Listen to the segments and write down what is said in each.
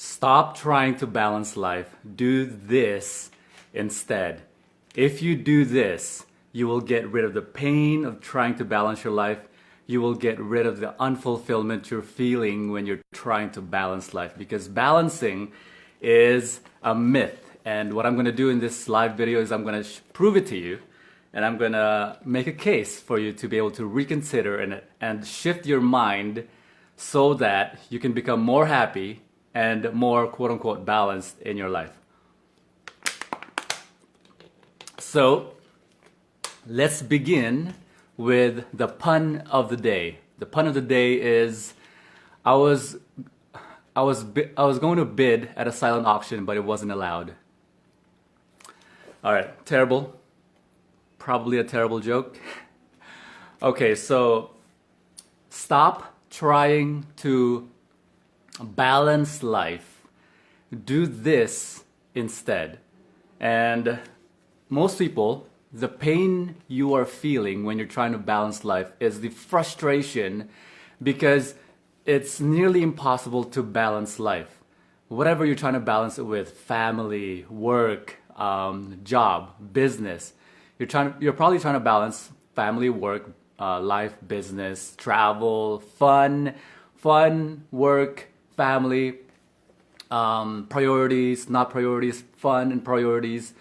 Stop trying to balance life. Do this instead. If you do this, you will get rid of the pain of trying to balance your life. You will get rid of the unfulfillment you're feeling when you're trying to balance life, because balancing is a myth. And what I'm going to do in this live video is I'm going to prove it to you, and I'm going to make a case for you to be able to reconsider and shift your mind so that you can become more happy and more quote-unquote balanced in your life. So let's begin with the pun of the day. The pun of the day is I was going to bid at a silent auction, but it wasn't allowed. All right, terrible. Probably a terrible joke. Okay, so stop trying to balance life. Do this instead. And most people, the pain you are feeling when you're trying to balance life is the frustration because it's nearly impossible to balance life. Whatever you're trying to balance it with, family, work, job, business, you're probably trying to balance family, work, life, business, travel, fun, work, family, priorities, not priorities, fun and priorities.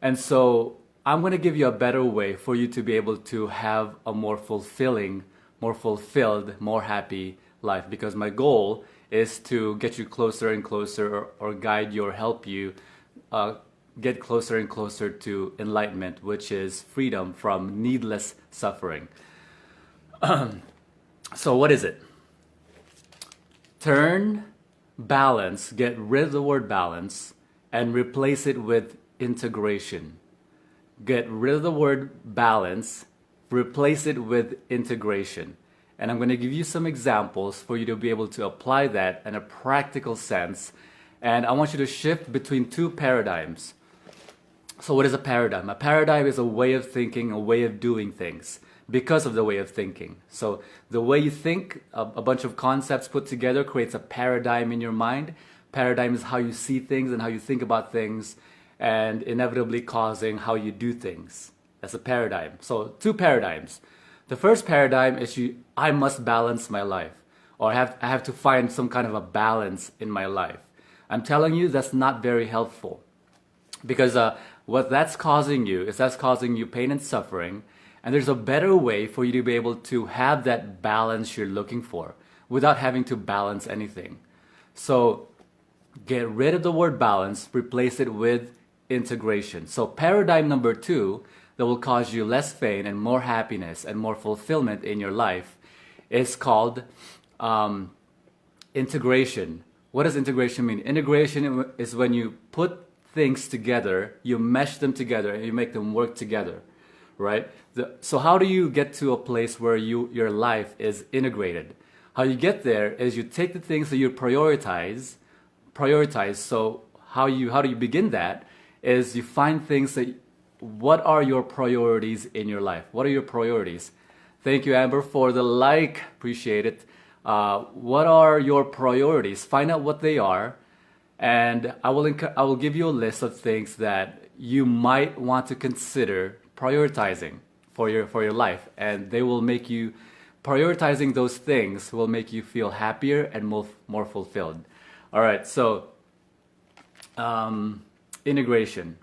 And so I'm going to give you a better way for you to be able to have a more fulfilling, more fulfilled, more happy life, because my goal is to get you closer and closer or guide you or help you get closer and closer to enlightenment, which is freedom from needless suffering. So what is it? Turn balance, get rid of the word balance and replace it with integration. Get rid of the word balance, replace it with integration. And I'm going to give you some examples for you to be able to apply that in a practical sense. And I want you to shift between two paradigms. So what is a paradigm? A paradigm is a way of thinking, a way of doing things because of the way of thinking. So the way you think, a bunch of concepts put together creates a paradigm in your mind. Paradigm is how you see things and how you think about things, and inevitably causing how you do things. That's a paradigm. So two paradigms. The first paradigm is I must balance my life, or I have to find some kind of a balance in my life. I'm telling you that's not very helpful, because what that's causing you is that's causing you pain and suffering, and there's a better way for you to be able to have that balance you're looking for without having to balance anything. So get rid of the word balance, replace it with integration. So paradigm number 2 that will cause you less pain and more happiness and more fulfillment in your life is called integration. What does integration mean? Integration is when you put things together, you mesh them together, and you make them work together, right? So how do you get to a place where your life is integrated? How you get there is you take the things that you prioritize. So how do you begin that? Is you find things that, what are your priorities in your life? What are your priorities? Thank you, Amber, for the like. Appreciate it. What are your priorities? Find out what they are, and I will give you a list of things that you might want to consider prioritizing for your life, and they will make you, prioritizing those things will make you feel happier and more fulfilled. All right, so integration.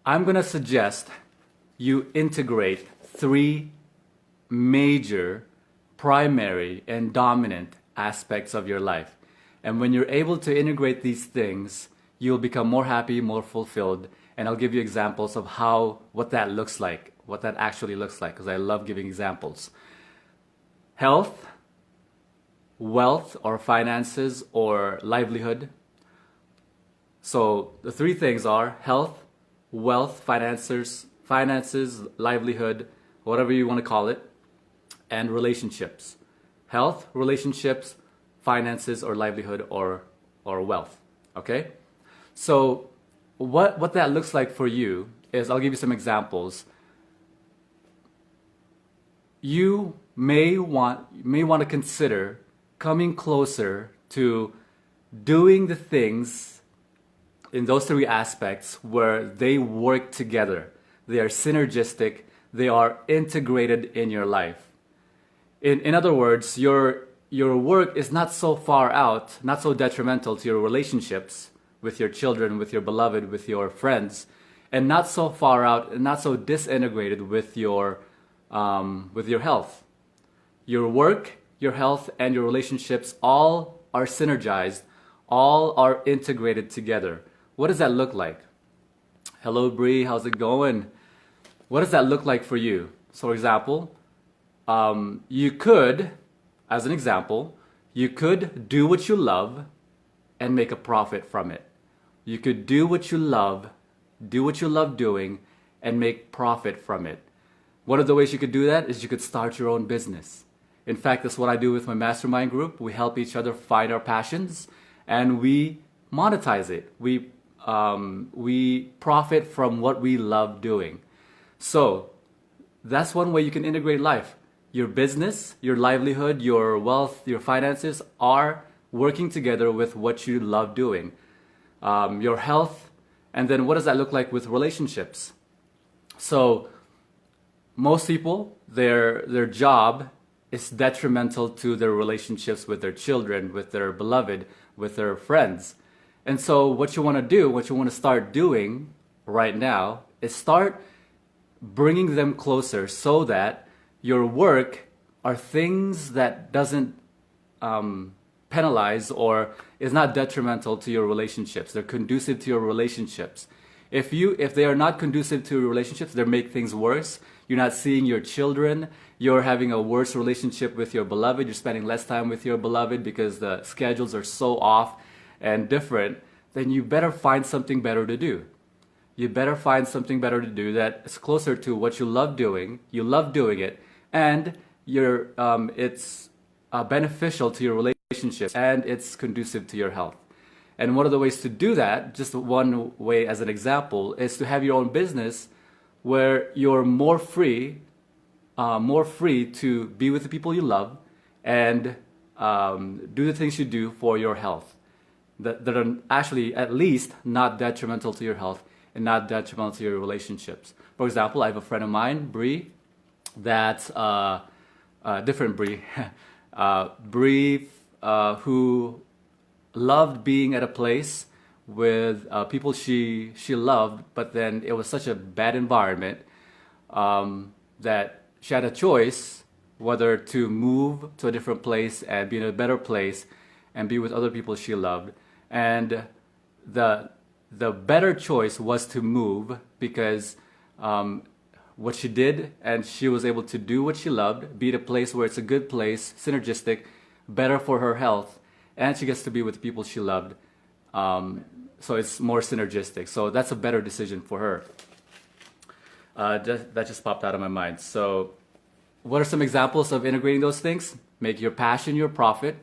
I'm going to suggest you integrate 3 major, primary, and dominant aspects of your life. And when you're able to integrate these things, you'll become more happy, more fulfilled. And I'll give you examples of what that looks like, what that actually looks like, because I love giving examples. Health, wealth or finances or livelihood. So the 3 things are health, wealth, finances, livelihood, whatever you want to call it, and relationships. Health, relationships, finances or livelihood or wealth. Okay? So what that looks like for you is, I'll give you some examples. You may want to consider coming closer to doing the things in those three aspects where they work together. They are synergistic, they are integrated in your life. In other words, your work is not so far out, not so detrimental to your relationships with your children, with your beloved, with your friends, and not so far out and not so disintegrated with your health. Your work, your health, and your relationships all are synergized, all are integrated together. What does that look like? Hello, Bree, how's it going? What does that look like for you? So, for example, you could, as an example, you could do what you love and make a profit from it. You could do what you love doing, and make profit from it. One of the ways you could do that is you could start your own business. In fact, that's what I do with my mastermind group. We help each other find our passions and we monetize it. We profit from what we love doing. So that's one way you can integrate life. Your business, your livelihood, your wealth, your finances are working together with what you love doing. Your health, and then what does that look like with relationships? So most people, their job is detrimental to their relationships with their children, with their beloved, with their friends. And so what you want to do, what you want to start doing right now is start bringing them closer so that your work are things that doesn't penalize or is not detrimental to your relationships. They're conducive to your relationships. If they are not conducive to your relationships, they make things worse. You're not seeing your children. You're having a worse relationship with your beloved. You're spending less time with your beloved because the schedules are so off and different. Then you better find something better to do. You better find something better to do that is closer to what you love doing. You love doing it, and it's beneficial to your relationships, and it's conducive to your health. And one of the ways to do that, just one way as an example, is to have your own business where you're more free to be with the people you love and do the things you do for your health that are actually at least not detrimental to your health and not detrimental to your relationships. For example, I have a friend of mine, Bree, that's different Bree, Bree who loved being at a place with people she loved, but then it was such a bad environment that she had a choice whether to move to a different place and be in a better place and be with other people she loved. And the better choice was to move because what she did, and she was able to do what she loved, be at a place where it's a good place, synergistic, better for her health, and she gets to be with the people she loved. So it's more synergistic. So that's a better decision for her. That just popped out of my mind. So what are some examples of integrating those things? Make your passion your profit.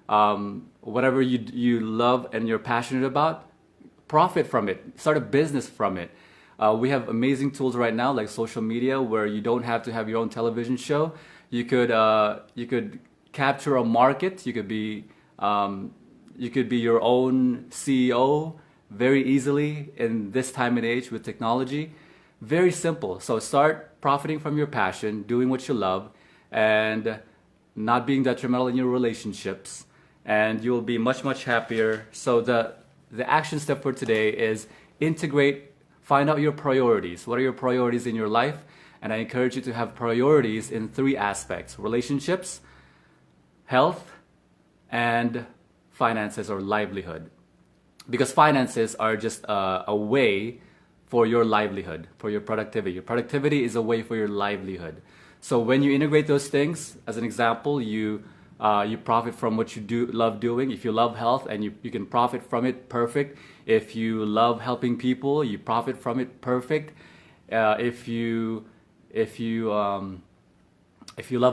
Whatever you love and you're passionate about, profit from it. Start a business from it. We have amazing tools right now like social media where you don't have to have your own television show. You could capture a market. You could be your own CEO very easily in this time and age with technology. Very simple. So start profiting from your passion, doing what you love, and not being detrimental in your relationships, and you will be much, much happier. So the action step for today is integrate, find out your priorities. What are your priorities in your life? And I encourage you to have priorities in three aspects: relationships, health, and finances or livelihood. Because finances are just a way for your livelihood, for your productivity. Your productivity is a way for your livelihood. So when you integrate those things, as an example, you profit from what you love doing. If you love health and you can profit from it, perfect. If you love helping people, you profit from it, perfect. If you love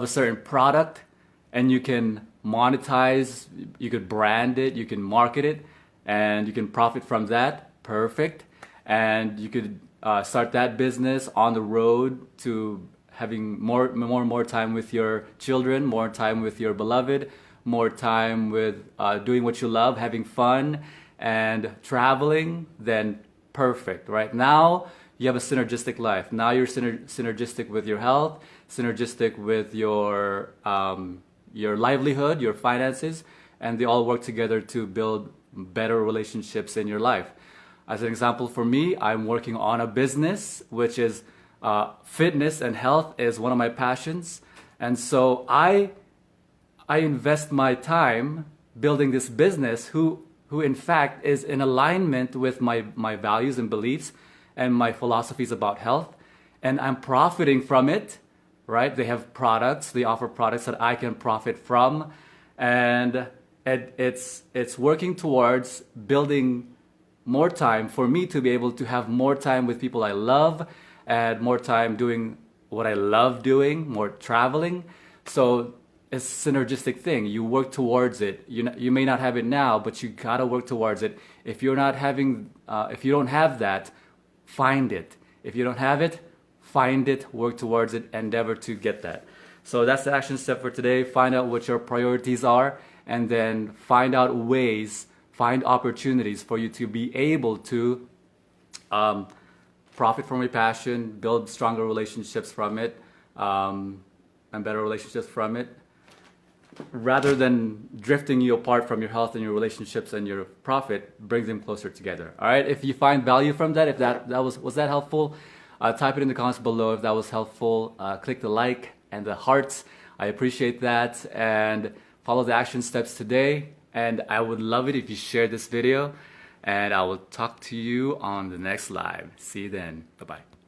a certain product and you can monetize, you could brand it, you can market it, and you can profit from that, perfect. And you could start that business on the road to having more time with your children, more time with your beloved, more time with doing what you love, having fun, and traveling, then perfect. Right now, you have a synergistic life. Now you're synergistic with your health, synergistic with your livelihood, your finances, and they all work together to build better relationships in your life. As an example, for me, I'm working on a business, which is fitness and health is one of my passions. And so I invest my time building this business who in fact is in alignment with my values and beliefs and my philosophies about health. And I'm profiting from it, right? They have products, they offer products that I can profit from. And it's working towards building more time for me to be able to have more time with people I love and more time doing what I love doing, more traveling. So it's a synergistic thing. You work towards it. You may not have it now, but you gotta work towards it. If you don't have that, find it. If you don't have it, find it, work towards it, endeavor to get that. So that's the action step for today. Find out what your priorities are, and then find out ways, find opportunities for you to be able to profit from your passion, build stronger relationships from it, and better relationships from it, rather than drifting you apart from your health and your relationships and your profit. Brings them closer together. All right. If you find value from that, if that was that helpful, type it in the comments below if that was helpful. Click the like and the hearts. I appreciate that, and follow the action steps today. And I would love it if you share this video, and I will talk to you on the next live. See you then. Bye-bye.